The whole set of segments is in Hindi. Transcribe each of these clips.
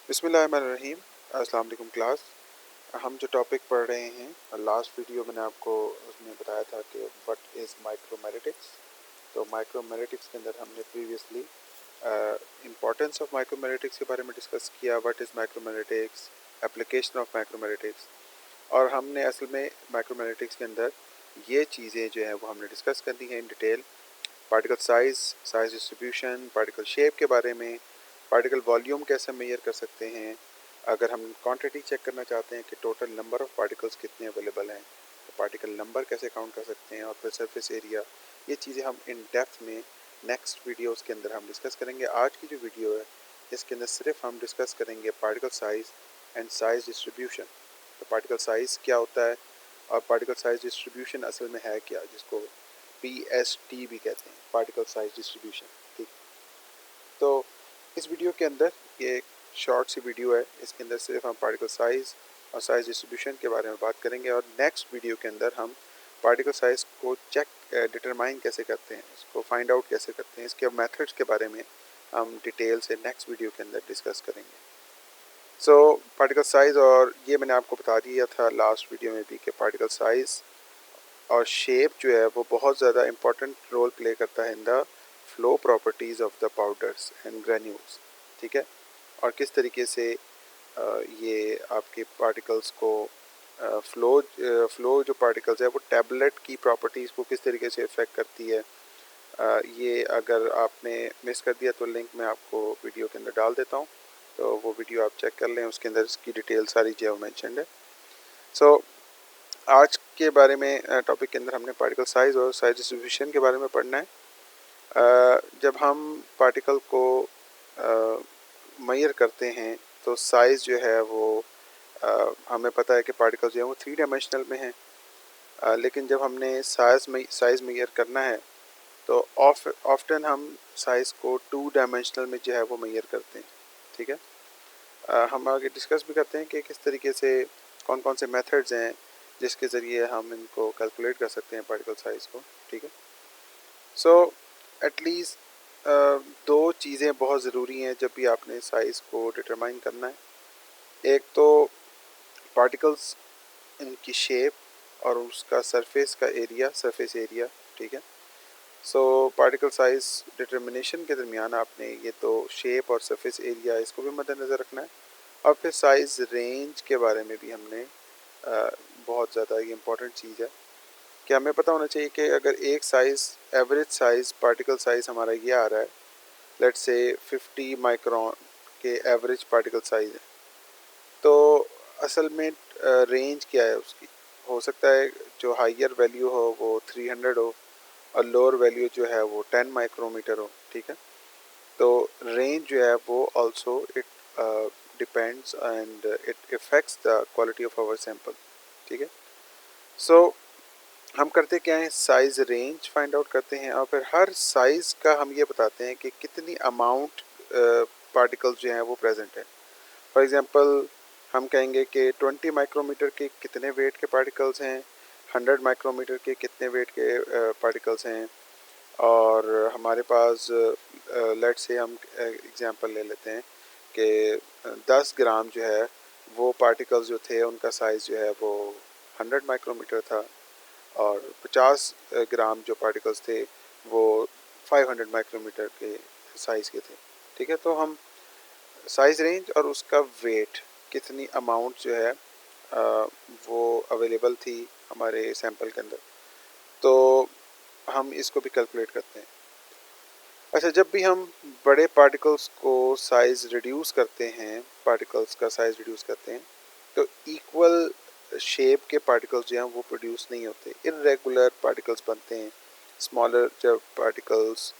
बिस्मिल्लाहिर्रहमानिर्रहीम। अस्सलाम वालेकुम क्लास। हम जो टॉपिक पढ़ रहे हैं, लास्ट वीडियो मैंने आपको उसमें बताया था कि व्हाट इज़ माइक्रोमेटिक्स। तो माइक्रोमेटिक्स के अंदर हमने प्रीवियसली इम्पोर्टेंस ऑफ माइक्रोमेटिक्स के बारे में डिस्कस किया, व्हाट इज़ माइक्रोमेटिक्स, एप्लीकेशन ऑफ माइक्रोमेटिक्स। और हमने असल में माइक्रोमेटिक्स के अंदर ये चीज़ें जो हैं वो हमने डिस्कस करनी है in detail. Particle size, size distribution, particle shape के बारे में, पार्टिकल वॉल्यूम कैसे मेजर कर सकते हैं, अगर हम क्वांटिटी चेक करना चाहते हैं कि टोटल नंबर ऑफ़ पार्टिकल्स कितने अवेलेबल हैं तो पार्टिकल नंबर कैसे काउंट कर सकते हैं, और फिर सरफेस एरिया। ये चीज़ें हम इन डेप्थ में नेक्स्ट वीडियोस के अंदर हम डिस्कस करेंगे। आज की जो वीडियो है इसके अंदर सिर्फ हम डिस्कस करेंगे particle size and size distribution. तो पार्टिकल साइज़ क्या होता है और पार्टिकल साइज़ डिस्ट्रीब्यूशन असल में है क्या, जिसको PST भी कहते हैं, पार्टिकल साइज़ डिस्ट्रीब्यूशन। ठीक, तो इस वीडियो के अंदर ये एक शॉर्ट सी वीडियो है, इसके अंदर सिर्फ हम पार्टिकल साइज़ और साइज़ डिस्ट्रीब्यूशन के बारे में बात करेंगे, और नेक्स्ट वीडियो के अंदर हम पार्टिकल साइज़ को चेक डिटरमाइन कैसे करते हैं, इसको फाइंड आउट कैसे करते हैं, इसके मेथड्स के बारे में हम डिटेल से नेक्स्ट वीडियो के अंदर डिस्कस करेंगे। सो पार्टिकल साइज़, और ये मैंने आपको बता दिया था लास्ट वीडियो में भी कि पार्टिकल साइज़ और शेप जो है वो बहुत ज़्यादा इम्पॉर्टेंट रोल प्ले करता है in the flow properties of the powders and granules. ठीक है, और किस तरीके से ये आपके पार्टिकल्स को फ्लो जो पार्टिकल्स है वो टैबलेट की प्रॉपर्टीज़ को किस तरीके से इफ़ेक्ट करती है। ये अगर आपने मिस कर दिया तो लिंक मैं आपको वीडियो के अंदर डाल देता हूँ, तो वो वीडियो आप चेक कर लें, उसके अंदर इसकी डिटेल सारी जो है मैंशनड है। सो आज के बारे में टॉपिक के अंदर हमने पार्टिकल साइज़ और साइज़ डिस्ट्रीब्यूशन के बारे में पढ़ना है। जब हम पार्टिकल को मेजर करते हैं तो साइज़ जो है वो हमें पता है कि पार्टिकल जो है वो 3 डायमेंशनल में है, लेकिन जब हमने साइज़ मेजर करना है तो ऑफ्टन हम साइज़ को 2 डायमेंशनल में जो है वो मेजर करते हैं। ठीक है, हम आगे डिस्कस भी करते हैं कि किस तरीके से कौन कौन से मेथड्स हैं जिसके ज़रिए हम इनको कैलकुलेट कर सकते हैं पार्टिकल साइज़ को। ठीक है, सो एटलीस्ट दो चीज़ें बहुत ज़रूरी हैं जब भी आपने साइज़ को डिटरमाइन करना है। एक तो पार्टिकल्स, इनकी शेप और उसका सरफेस एरिया। ठीक है, सो पार्टिकल साइज़ डिटर्मिनेशन के दरमियान आपने ये तो शेप और सरफेस एरिया इसको भी मद्देनज़र रखना है, और फिर साइज़ रेंज के बारे में भी हमने बहुत ज़्यादा ये इम्पॉर्टेंट चीज़ है कि हमें पता होना चाहिए कि अगर एक size, average size particle size हमारा ये आ रहा है, लेट्स से 50 माइक्रोन के एवरेज पार्टिकल साइज़ है, तो असल में रेंज क्या है उसकी। हो सकता है जो हाइयर वैल्यू हो वो 300 हो और लोअर वैल्यू जो है वो 10 माइक्रोमीटर हो। ठीक है, तो रेंज जो है वो also it depends and it effects the quality of our sample. ठीक है, सो हम करते क्या है, साइज़ रेंज फाइंड आउट करते हैं, और फिर हर साइज़ का हम ये बताते हैं कि कितनी अमाउंट पार्टिकल्स जो हैं वो प्रेजेंट है। फॉर एग्जांपल हम कहेंगे कि 20 माइक्रोमीटर के कितने वेट के पार्टिकल्स हैं, 100 माइक्रोमीटर के कितने वेट के पार्टिकल्स हैं, और हमारे पास लेट्स से हम एग्जांपल ले लेते हैं कि 10 ग्राम जो है वो पार्टिकल्स जो थे उनका साइज़ जो है वो 100 माइक्रोमीटर था, और 50 ग्राम जो पार्टिकल्स थे वो 500 माइक्रोमीटर के साइज़ के थे। ठीक है, तो हम साइज़ रेंज और उसका वेट, कितनी अमाउंट जो है वो अवेलेबल थी हमारे सैंपल के अंदर, तो हम इसको भी कैलकुलेट करते हैं। अच्छा, जब भी हम बड़े पार्टिकल्स को साइज़ रिड्यूस करते हैं, पार्टिकल्स का साइज़ रिड्यूस करते हैं, तो इक्वल शेप के पार्टिकल्स जो हैं वो प्रोड्यूस नहीं होते, इर्रेगुलर पार्टिकल्स बनते हैं। स्मॉलर जब पार्टिकल्स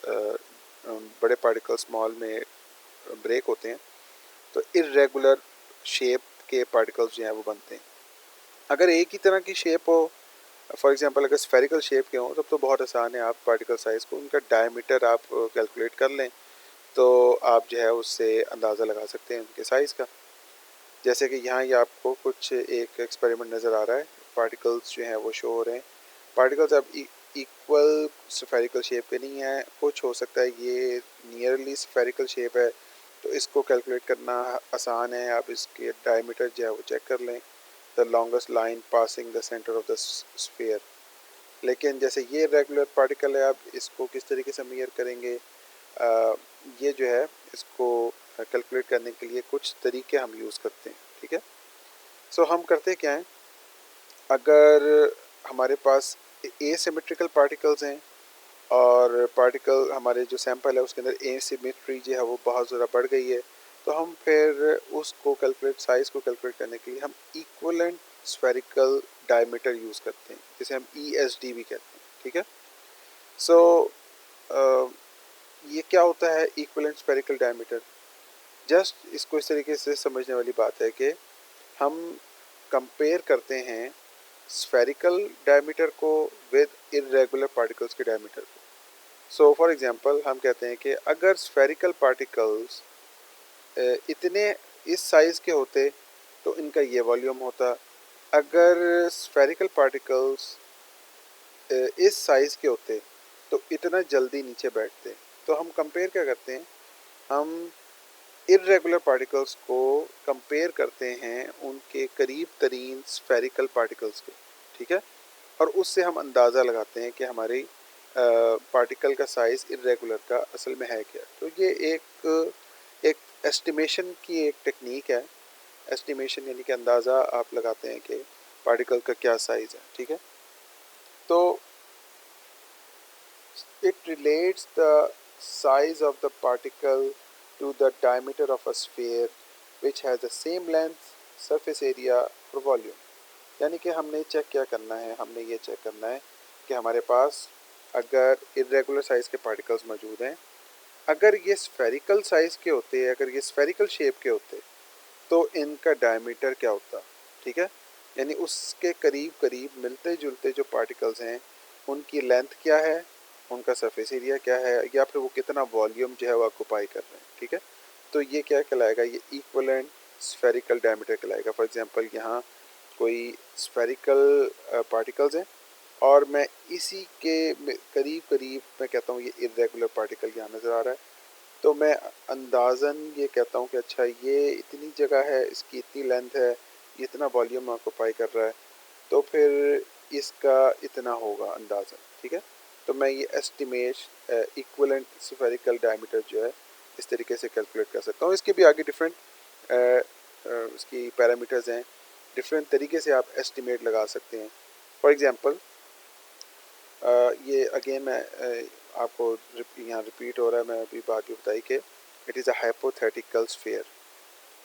बड़े पार्टिकल्स स्मॉल में ब्रेक होते हैं तो इर्रेगुलर शेप के पार्टिकल्स जो हैं वो बनते हैं। अगर एक ही तरह की शेप हो, फॉर एग्जांपल अगर स्फेरिकल शेप के हों, तब तो बहुत आसान है, आप पार्टिकल साइज़ को उनका डायमीटर आप कैलकुलेट कर लें तो आप जो है उससे अंदाज़ा लगा सकते हैं उनके साइज़ का। जैसे कि यहाँ ये आपको कुछ एक एक्सपेरिमेंट नज़र आ रहा है, पार्टिकल्स जो हैं वो शो हो रहे हैं। पार्टिकल्स अब इक्वल स्फेरिकल शेप के नहीं हैं, कुछ हो सकता है ये नियरली स्फेरिकल शेप है तो इसको कैलकुलेट करना आसान है। आप इसके डायमीटर जो है वो चेक कर लें, the longest line passing the centre of the sphere. लेकिन जैसे ये रेगुलर पार्टिकल है, आप इसको किस तरीके से मेजर करेंगे, ये जो है इसको कैलकुलेट करने के लिए कुछ तरीके हम यूज़ करते हैं, ठीक है। सो हम करते क्या हैं, अगर हमारे पास एसिमेट्रिकल पार्टिकल्स हैं और पार्टिकल हमारे जो सैंपल है उसके अंदर एसिमेट्री जो है वो बहुत ज़्यादा बढ़ गई है, तो हम फिर उसको कैलकुलेट, साइज़ को कैलकुलेट करने के लिए हम इक्विवेलेंट स्फेरिकल डायमीटर यूज़ करते हैं, जिसे हम ESD भी कहते हैं, ठीक है। सो ये क्या होता है इक्विवेलेंट स्फेरिकल डायमीटर? जस्ट इसको इस तरीके से समझने वाली बात है कि हम कंपेयर करते हैं स्फेरिकल डायमीटर को विद इरेगुलर पार्टिकल्स के डायमीटर को। सो फॉर एग्जांपल हम कहते हैं कि अगर स्फेरिकल पार्टिकल्स इतने इस साइज़ के होते तो इनका ये वॉल्यूम होता, अगर स्फेरिकल पार्टिकल्स इस साइज़ के होते तो इतना जल्दी नीचे बैठते। तो हम कंपेयर क्या करते हैं, हम इरेगुलर पार्टिकल्स को कंपेयर करते हैं उनके करीब तरीन स्फेरिकल पार्टिकल्स के, ठीक है। और उससे हम अंदाज़ा लगाते हैं कि हमारी पार्टिकल का साइज़ इरेगुलर का असल में है क्या। तो ये एक एस्टिमेशन की एक टेक्निक है। एस्टिमेशन यानी कि अंदाज़ा आप लगाते हैं कि पार्टिकल का क्या साइज़ है, ठीक है। तो it relates the size of the particle to the diameter of a sphere which has the same length, surface area और volume। यानी कि हमने चेक क्या करना है, हमने ये चेक करना है कि हमारे पास अगर इरेगुलर साइज़ के पार्टिकल्स मौजूद हैं, अगर ये स्फेरिकल साइज़ के होते, अगर ये स्फेरिकल शेप के होते तो इनका डायमीटर क्या होता, ठीक है। यानी उसके करीब करीब मिलते जुलते जो पार्टिकल्स हैं उनकी लेंथ क्या है, उनका सरफेस एरिया क्या है, या फिर वो कितना वॉल्यूम जो है वो ऑक्यूपाई कर रहे हैं, ठीक है। तो ये क्या कहलाएगा, ये इक्विवेलेंट स्फेरिकल डायमीटर कहलाएगा। फॉर एग्जांपल यहाँ कोई स्फेरिकल पार्टिकल्स हैं और मैं इसी के करीब करीब मैं कहता हूँ ये इरेगुलर पार्टिकल यहाँ नज़र आ रहा है, तो मैं अंदाज़न ये कहता हूँ कि अच्छा ये इतनी जगह है, इसकी इतनी लेंथ है, ये इतना वॉल्यूम ऑक्यूपाई कर रहा है, तो फिर इसका इतना होगा अंदाज़न, ठीक है। तो मैं ये एस्टिमेट इक्विवेलेंट स्फेरिकल डायमीटर जो है इस तरीके से कैलकुलेट कर सकता हूँ। इसके भी आगे डिफरेंट इसकी पैरामीटर्स हैं, डिफरेंट तरीके से आप एस्टिमेट लगा सकते हैं। फॉर एग्जांपल ये अगेन मैं आपको यहाँ रिपीट हो रहा है, मैं अभी बात भी बताई कि it is a hypothetical sphere,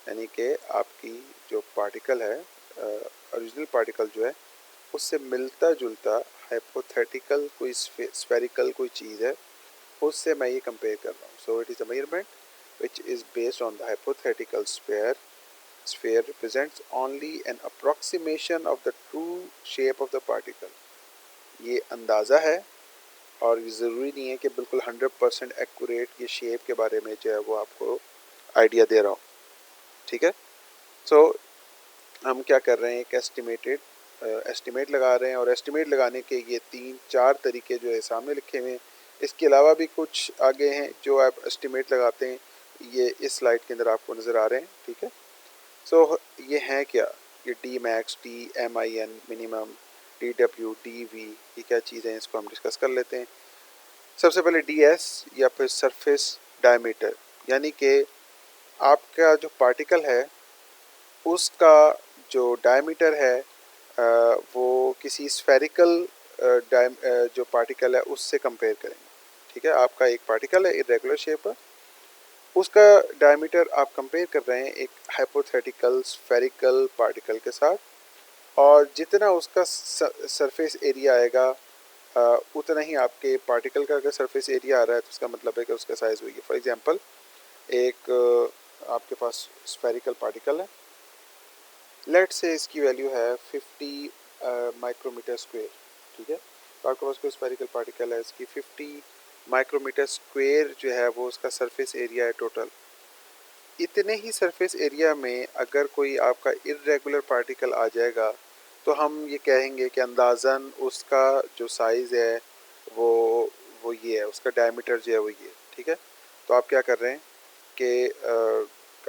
यानी कि आपकी जो पार्टिकल है, ओरिजिनल पार्टिकल जो है उससे मिलता जुलता हाइपोथेटिकल कोई स्फेरिकल कोई चीज़ है, उससे मैं ये कंपेयर कर रहा हूँ। सो it is a measurement which is based on the hypothetical sphere. Sphere represents only an approximation of the true shape of the particle। ये अंदाज़ा है और ये ज़रूरी नहीं है कि बिल्कुल 100% एक्यूरेट ये शेप के बारे में जो है वो आपको आइडिया दे रहा हूँ, ठीक है। सो हम क्या कर रहे हैं, एक एस्टिमेट लगा रहे हैं, और एस्टिमेट लगाने के ये 3-4 तरीके जो है सामने लिखे हुए हैं। इसके अलावा भी कुछ आगे हैं जो आप एस्टिमेट लगाते हैं, ये इस स्लाइड के अंदर आपको नज़र आ रहे हैं, ठीक है। सो ये हैं क्या, ये D max, DMIN minimum, DW, DV, ये क्या चीज़ें हैं, इसको हम डिस्कस कर लेते हैं। सबसे पहले DS या फिर सरफेस डायमीटर, यानी कि आपका जो पार्टिकल है उसका जो डायमीटर है वो किसी स्फेरिकल जो पार्टिकल है उससे कंपेयर करेंगे, ठीक है। आपका एक पार्टिकल है इरेगुलर शेप है, उसका डायमीटर आप कंपेयर कर रहे हैं एक हाइपोथेटिकल स्फेरिकल पार्टिकल के साथ, और जितना उसका सरफेस एरिया आएगा उतना ही आपके पार्टिकल का अगर सरफेस एरिया आ रहा है तो उसका मतलब है कि उसका साइज़ वही है। फॉर एग्जांपल एक आपके पास स्फेरिकल पार्टिकल है, लेट से इसकी वैल्यू है 50 माइक्रोमीटर स्क्वायर, ठीक है। तो आपके पास कोई स्फेरिकल पार्टिकल है, इसकी 50 माइक्रोमीटर स्क्वायर जो है वो उसका सरफेस एरिया है टोटल। इतने ही सरफेस एरिया में अगर कोई आपका इरेगुलर पार्टिकल आ जाएगा तो हम ये कहेंगे कि अंदाज़न उसका जो साइज़ है वो ये है, उसका डायमीटर जो है वो ये, ठीक है। तो आप क्या कर रहे हैं, कि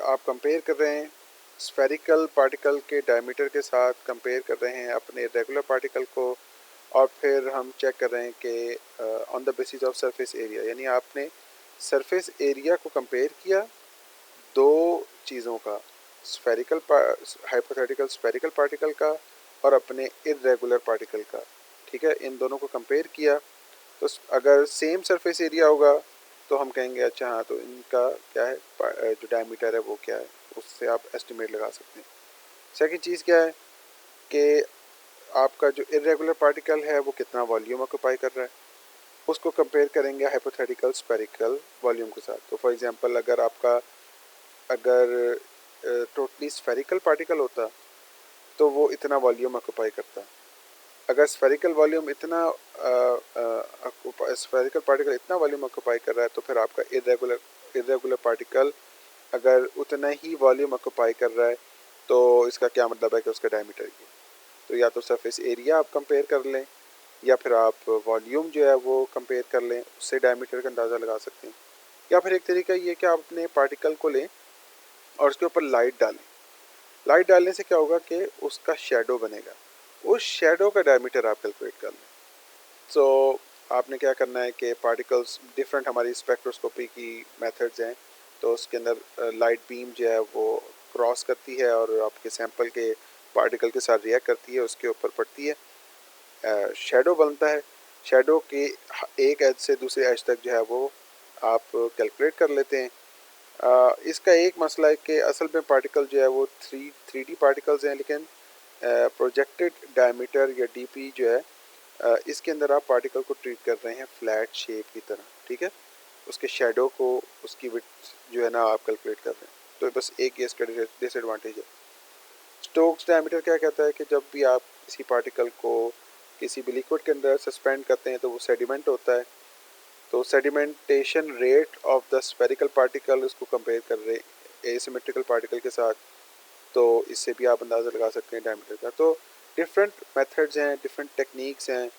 आप कंपेयर कर रहे हैं स्फेरिकल पार्टिकल के डायमीटर के साथ, कंपेयर कर रहे हैं अपने रेगुलर पार्टिकल को, और फिर हम चेक कर रहे हैं कि on the basis of surface area, यानी आपने सरफेस एरिया को कंपेयर किया दो चीज़ों का, स्फेरिकल हाइपोथेटिकल स्फेरिकल पार्टिकल का और अपने इर्रेगुलर पार्टिकल का, ठीक है, इन दोनों को कंपेयर किया। तो अगर सेम सरफेस एरिया होगा तो हम कहेंगे अच्छा हाँ, तो इनका क्या है, जो डायमीटर है वो क्या है, उससे आप एस्टिमेट लगा सकते हैं। सेकंड चीज़ क्या है कि आपका जो इर्रेगुलर पार्टिकल है वो कितना वॉल्यूम ऑक्यूपाई कर रहा है, उसको कंपेयर करेंगे हाइपोथेटिकल स्फेरिकल वॉल्यूम के साथ। तो फॉर एग्जांपल अगर टोटली स्फेरिकल पार्टिकल होता तो वो इतना वॉल्यूम ऑक्यूपाई करता। अगर स्फेरिकल वॉल्यूम इतना स्फेरिकल पार्टिकल इतना वॉल्यूम ऑक्यूपाई कर रहा है, तो फिर आपका इर्रेगुलर पार्टिकल अगर उतना ही वॉल्यूम ऑक्यूपाई कर रहा है तो इसका क्या मतलब है कि उसका डायमीटर ये। तो या तो सरफेस एरिया आप कंपेयर कर लें या फिर आप वॉल्यूम जो है वो कंपेयर कर लें, उससे डायमीटर का अंदाज़ा लगा सकते हैं। या फिर एक तरीका ये कि आप अपने पार्टिकल को लें और उसके ऊपर लाइट डालें। लाइट डालने से क्या होगा कि उसका शेडो बनेगा, उस शेडो का डायमीटर आप कैलकुलेट कर लें। सो आपने क्या करना है कि पार्टिकल्स डिफरेंट, हमारी स्पेक्ट्रोस्कोपी की मेथड्स हैं, तो उसके अंदर लाइट बीम जो है वो क्रॉस करती है और आपके सैंपल के पार्टिकल के साथ रिएक्ट करती है, उसके ऊपर पड़ती है, शेडो बनता है। शेडो के एक एज से दूसरे एज तक जो है वो आप कैलकुलेट कर लेते हैं। इसका एक मसला है कि असल में पार्टिकल जो है वो थ्री डी पार्टिकल्स हैं, लेकिन प्रोजेक्टेड डायमीटर या डीपी जो है इसके अंदर आप पार्टिकल को ट्रीट कर रहे हैं फ्लैट शेप की तरह, ठीक है। उसके शेडो को, उसकी विड्थ जो है ना आप कैलकुलेट कर रहे हैं, तो बस एक ये इसका डिसएडवांटेज है। स्टोक्स डायमीटर क्या कहता है कि जब भी आप किसी पार्टिकल को किसी भी लिक्विड के अंदर सस्पेंड करते हैं तो वो सेडिमेंट होता है, तो sedimentation rate of the spherical particle उसको कंपेयर कर रहे एसिमेट्रिकल पार्टिकल के साथ, तो इससे भी आप अंदाज़ा लगा सकते हैं डायमीटर का। तो डिफरेंट मेथड्स हैं, डिफरेंट टेक्निक्स हैं।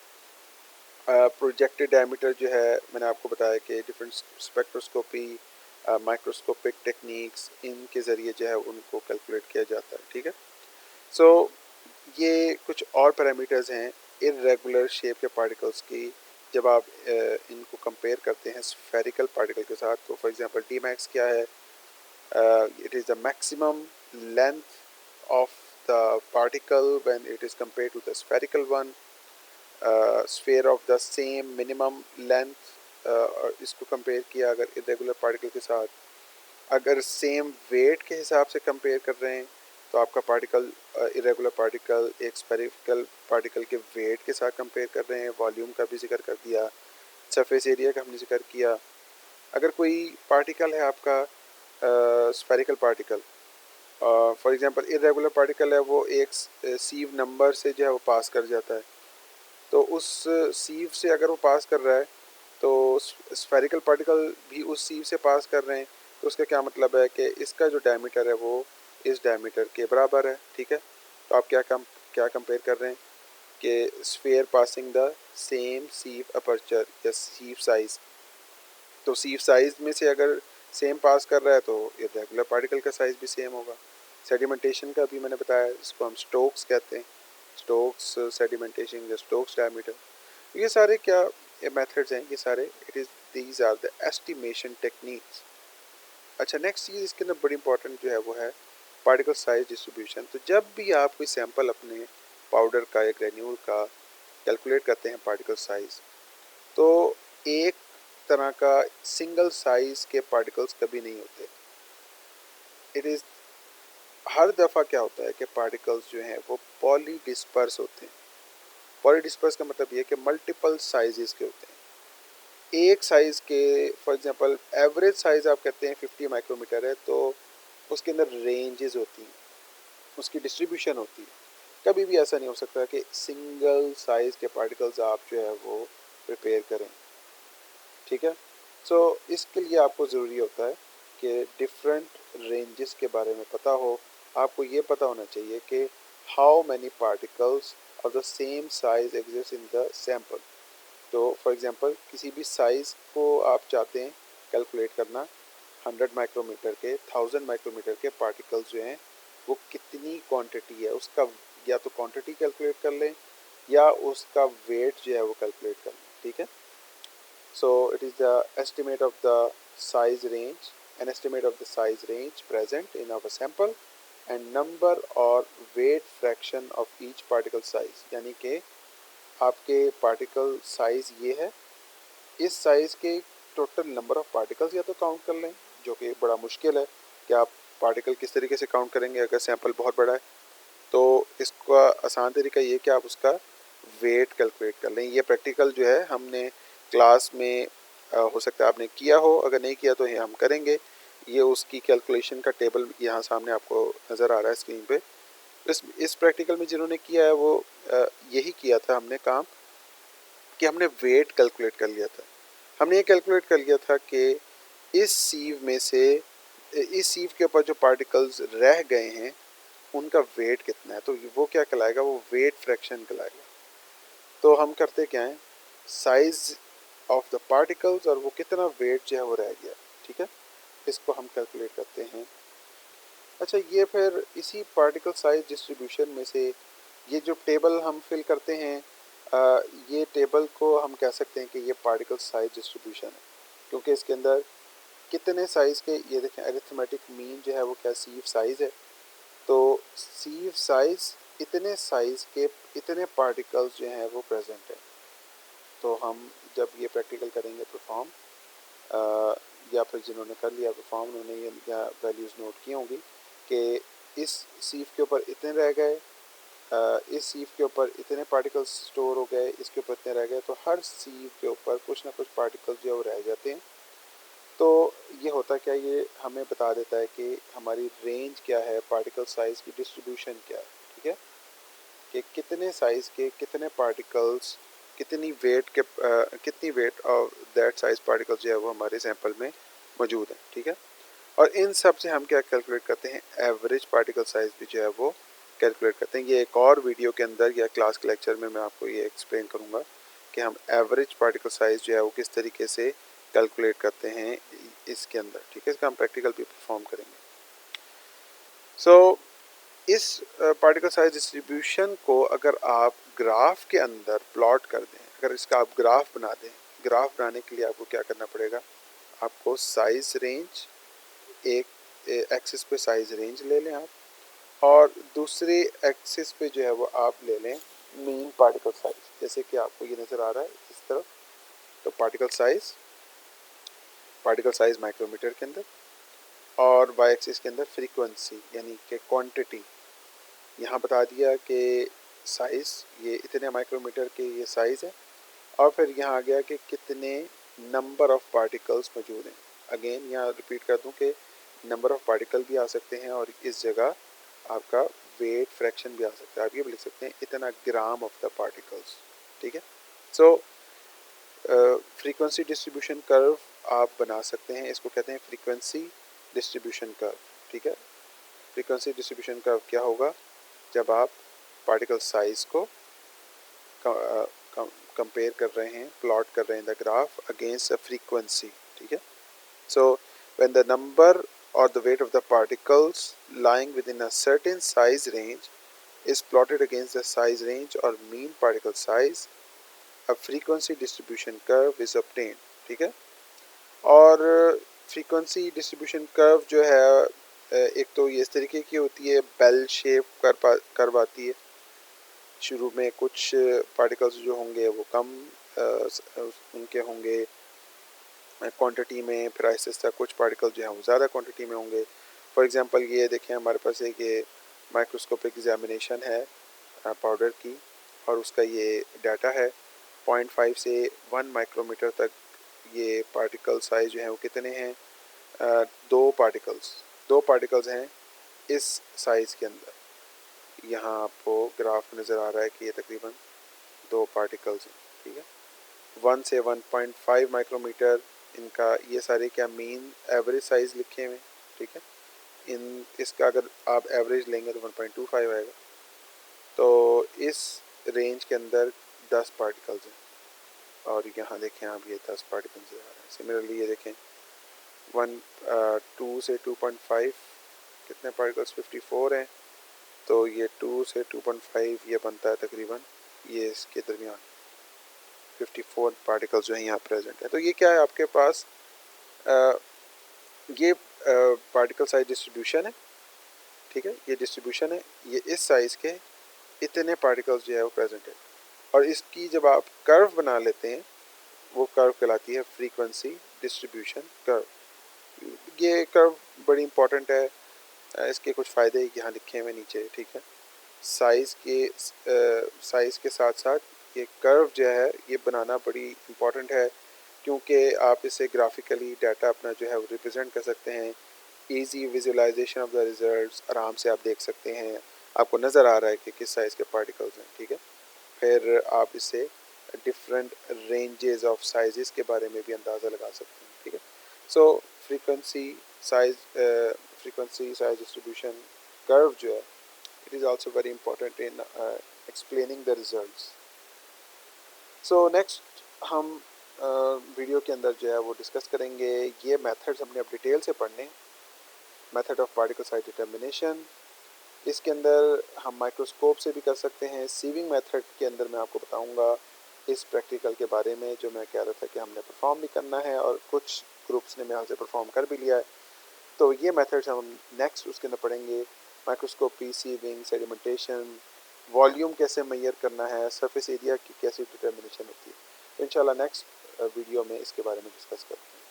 प्रोजेक्टेड डायमीटर जो है मैंने आपको बताया कि डिफरेंट स्पेक्ट्रोस्कोपी, माइक्रोस्कोपिक टेक्निक्स, इनके ज़रिए जो है उनको कैलकुलेट किया जाता है, ठीक है। सो ये कुछ और पैरामीटर्स हैं इर्रेगुलर शेप के पार्टिकल्स की, जब आप इनको कंपेयर करते हैं स्फेरिकल पार्टिकल के साथ। तो फॉर एग्जांपल डी मैक्स क्या है, it is the maximum length of the particle when it is compare to the spherical one, sphere of the same minimum length, इसको कंपेयर किया अगर इरेगुलर पार्टिकल के साथ। अगर सेम वेट के हिसाब से कंपेयर कर रहे हैं तो आपका पार्टिकल इरेगुलर पार्टिकल एक स्फेरिकल पार्टिकल के वेट के साथ कंपेयर कर रहे हैं, वॉल्यूम का भी जिक्र कर दिया, सरफेस एरिया का हमने जिक्र किया। अगर कोई पार्टिकल है आपका spherical particle, for example irregular particle है, वो एक सीव नंबर से जो है वो पास कर जाता है, तो उस सीव से अगर वो पास कर रहा है तो स्फेरिकल पार्टिकल भी उस सीव से पास कर रहे हैं, तो उसका क्या मतलब है कि इसका जो डायमीटर है वो इस डायमीटर के बराबर है, ठीक है। तो आप क्या कंपेयर कर रहे हैं कि sphere passing the same sieve aperture या सीव साइज, तो सीव साइज में से अगर सेम पास कर रहा है तो इरेगुलर पार्टिकल का साइज भी सेम होगा। सेडिमेंटेशन का भी मैंने बताया, इसको हम स्टोक्स कहते हैं, स्टोक्स सेडिमेंटेशन या स्टोक्स डायमीटर। ये सारे क्या मेथड्स हैं, ये सारे it is these are the estimation techniques. अच्छा, नेक्स्ट चीज़ इसके अंदर बड़ी इंपॉर्टेंट जो है वो है पार्टिकल साइज डिस्ट्रीब्यूशन। तो जब भी आप कोई सैंपल अपने पाउडर का या ग्रेन्यूल का कैलकुलेट करते हैं पार्टिकल साइज, तो एक तरह का सिंगल साइज के पार्टिकल्स कभी नहीं होते। इट इज़ हर दफ़ा क्या होता है कि पार्टिकल्स जो हैं वो पॉली डिस्पर्स होते हैं। पॉली डिस्पर्स का मतलब ये है कि मल्टीपल साइजेस के होते हैं एक साइज़ के। फॉर एग्जांपल एवरेज साइज़ आप कहते हैं 50 माइक्रोमीटर है, तो उसके अंदर रेंजेस होती हैं, उसकी डिस्ट्रीब्यूशन होती है। कभी भी ऐसा नहीं हो सकता कि सिंगल साइज़ के पार्टिकल्स आप जो है वो प्रिपेयर करें, ठीक है। सो इसके लिए आपको ज़रूरी होता है कि डिफरेंट रेंजेस के बारे में पता हो। आपको ये पता होना चाहिए कि how many particles of the same size exist in the sample. तो फॉर एग्जांपल किसी भी साइज़ को आप चाहते हैं कैलकुलेट करना, 100 माइक्रोमीटर के 1000 माइक्रोमीटर के पार्टिकल्स जो हैं वो कितनी क्वांटिटी है उसका या तो क्वांटिटी कैलकुलेट कर लें या उसका वेट जो है वो कैलकुलेट कर लें, ठीक है। So it is the estimate of the size range, an estimate of the size range present in our sample and number और weight fraction of each particle size, यानी कि आपके पार्टिकल साइज ये है, इस साइज के टोटल नंबर ऑफ पार्टिकल्स या तो काउंट कर लें, जो कि बड़ा मुश्किल है कि आप पार्टिकल किस तरीके से काउंट करेंगे अगर सैंपल बहुत बड़ा है। तो इसका आसान तरीका ये कि आप उसका वेट कैलकुलेट कर लें। ये प्रैक्टिकल जो है हमने क्लास में हो सकता है आपने किया हो, अगर नहीं किया तो ये हम करेंगे। ये उसकी कैलकुलेशन का टेबल यहाँ सामने आपको नज़र आ रहा है स्क्रीन पे। इस प्रैक्टिकल में जिन्होंने किया है वो यही किया था हमने काम कि हमने वेट कैलकुलेट कर लिया था। हमने ये कैलकुलेट कर लिया था कि इस सीव में से इस सीव के ऊपर जो पार्टिकल्स रह गए हैं उनका वेट कितना है, तो वो क्या कहलाएगा, वो वेट फ्रैक्शन कहलाएगा। तो हम करते क्या हैं, साइज ऑफ द पार्टिकल्स और वो कितना वेट जो है वो रह गया, ठीक है, इसको हम कैलकुलेट करते हैं। अच्छा, ये फिर इसी पार्टिकल साइज डिस्ट्रीब्यूशन में से ये जो टेबल हम फिल करते हैं, ये टेबल को हम कह सकते हैं कि ये पार्टिकल साइज डिस्ट्रीब्यूशन है, क्योंकि इसके अंदर कितने साइज़ के, ये देखें अरिथमेटिक मीन जो है वो क्या सीव साइज़ है, तो सीव साइज़ इतने साइज़ के इतने पार्टिकल्स जो हैं वो प्रेजेंट है। तो हम जब ये प्रैक्टिकल करेंगे परफॉर्म, या फिर जिन्होंने कर लिया परफॉर्म उन्होंने ये वैल्यूज़ नोट की होंगी कि इस सीव के ऊपर इतने रह गए, इस सीव के ऊपर इतने पार्टिकल्स स्टोर हो गए, इसके ऊपर इतने रह गए, तो हर सीव के ऊपर कुछ ना कुछ पार्टिकल्स जो है वो रह जाते हैं। तो ये होता क्या, ये हमें बता देता है कि हमारी रेंज क्या है, पार्टिकल साइज़ की डिस्ट्रीब्यूशन क्या है, ठीक है, कि कितने साइज़ के कितने पार्टिकल्स, कितनी weight of that size particle जो है वो हमारे सैंपल में मौजूद है, ठीक है। और इन सब से हम क्या कैलकुलेट करते हैं, एवरेज पार्टिकल साइज़ भी जो है वो कैलकुलेट करते हैं। ये एक और वीडियो के अंदर या क्लास के लेक्चर में मैं आपको ये एक्सप्लेन करूँगा कि हम एवरेज पार्टिकल साइज़ जो है वो किस तरीके से कैलकुलेट करते हैं इसके अंदर, ठीक है। इसका हम प्रैक्टिकल भी परफॉर्म करेंगे। सो इस पार्टिकल साइज डिस्ट्रीब्यूशन को अगर आप ग्राफ के अंदर प्लॉट कर दें, अगर इसका आप ग्राफ बना दें, ग्राफ बनाने के लिए आपको क्या करना पड़ेगा, आपको साइज रेंज, एक एक्सिस पे साइज रेंज ले लें आप, और दूसरे एक्सिस पे जो है वो आप ले लें मीन पार्टिकल साइज, जैसे कि आपको ये नज़र आ रहा है इस तरफ। तो पार्टिकल साइज माइक्रोमीटर के अंदर, और वाई एक्सिस के अंदर फ्रीक्वेंसी यानी कि क्वांटिटी, यहाँ बता दिया कि साइज़ ये इतने माइक्रोमीटर के ये साइज़ है, और फिर यहाँ आ गया कि कितने नंबर ऑफ पार्टिकल्स मौजूद हैं। अगेन यहाँ रिपीट कर दूँ कि नंबर ऑफ पार्टिकल भी आ सकते हैं और इस जगह आपका वेट फ्रैक्शन भी आ सकता है। आप ये भी लिख सकते हैं इतना ग्राम ऑफ द पार्टिकल्स, ठीक है। सो फ्रीक्वेंसी डिस्ट्रीब्यूशन कर्व आप बना सकते हैं, इसको कहते हैं फ्रीक्वेंसी डिस्ट्रीब्यूशन कर्व, ठीक है। फ्रीक्वेंसी डिस्ट्रीब्यूशन कर्व क्या होगा, जब आप पार्टिकल साइज को कंपेयर कर रहे हैं, प्लॉट कर रहे हैं the graph against a frequency, ठीक है। So when the number or the weight of the particles lying within a certain size range is plotted against the size range or mean particle size, a frequency distribution curve is obtained, ठीक है। और फ्रीक्वेंसी डिस्ट्रीब्यूशन कर्व जो है एक तो ये इस तरीके की होती है, बेल शेप कर्व आती है। शुरू में कुछ पार्टिकल्स जो होंगे वो कम उनके होंगे क्वांटिटी में, फिर आहिस्ता आहिस्ता कुछ पार्टिकल जो हैं वो ज़्यादा क्वांटिटी में होंगे। फॉर एग्जांपल ये देखें, हमारे पास एक ये माइक्रोस्कोपिक एग्जामिनेशन है पाउडर की, और उसका ये डाटा है 0.5 से 1 माइक्रोमीटर तक ये पार्टिकल साइज जो है वो कितने हैं, दो पार्टिकल्स हैं इस साइज़ के अंदर। यहाँ आपको ग्राफ नज़र आ रहा है कि ये तकरीबन 2 पार्टिकल्स हैं, ठीक है। 1 से 1.5 माइक्रोमीटर इनका ये सारे क्या मीन एवरेज साइज़ लिखे हुए, ठीक है। इसका अगर आप एवरेज लेंगे तो 1.25 आएगा। तो इस रेंज के अंदर 10 पार्टिकल्स हैं, और यहाँ देखें आप ये 10 पार्टिकल्स आ रहे हैं। सिमिलरली ये देखें 2 से 2.5 कितने पार्टिकल्स 54 हैं, तो ये 2 से 2.5 ये बनता है तकरीबन ये इसके दरमियान 54 पार्टिकल्स जो हैं यहाँ प्रेजेंट है। तो ये क्या है आपके पास ये पार्टिकल साइज डिस्ट्रीब्यूशन है, ठीक है, ये डिस्ट्रीब्यूशन है, ये इस साइज़ के इतने पार्टिकल्स जो है वो प्रेजेंट है। और इसकी जब आप कर्व बना लेते हैं वो कर्व कहलाती है फ्रीक्वेंसी डिस्ट्रीब्यूशन कर्व। ये कर्व बड़ी इंपॉर्टेंट है, इसके कुछ फ़ायदे यहाँ लिखे हुए नीचे, ठीक है। साइज़ के साथ साथ ये कर्व जो है ये बनाना बड़ी इम्पॉर्टेंट है, क्योंकि आप इसे ग्राफिकली डाटा अपना जो है वो रिप्रेजेंट कर सकते हैं। Easy visualization of the results आराम से आप देख सकते हैं, आपको नज़र आ रहा है कि किस साइज़ के पार्टिकल्स हैं, ठीक है। फिर आप इससे डिफरेंट रेंजेस ऑफ साइज़ के बारे में भी अंदाज़ा लगा सकते हैं, ठीक है। सो फ्रीक्वेंसी साइज डिस्ट्रीब्यूशन कर्व जो है it is also very important in explaining the results. So next हम वीडियो के अंदर जो है वो डिस्कस करेंगे, ये मेथड्स हमने अब डिटेल से पढ़ने, method of particle size determination. इसके अंदर हम माइक्रोस्कोप से भी कर सकते हैं। सीविंग मेथड के अंदर मैं आपको बताऊंगा इस प्रैक्टिकल के बारे में जो मैं कह रहा था कि हमने परफॉर्म भी करना है और कुछ ग्रुप्स ने मेरे से परफॉर्म कर भी लिया है। तो ये मेथड्स हम नेक्स्ट उसके अंदर पढ़ेंगे, माइक्रोस्कोपी, सीविंग, सेडिमेंटेशन, वॉल्यूम कैसे मेजर करना है, सरफेस एरिया की कैसे डिटर्मिनेशन होती है। इंशाल्लाह नेक्स्ट वीडियो में इसके बारे में डिस्कस करते हैं।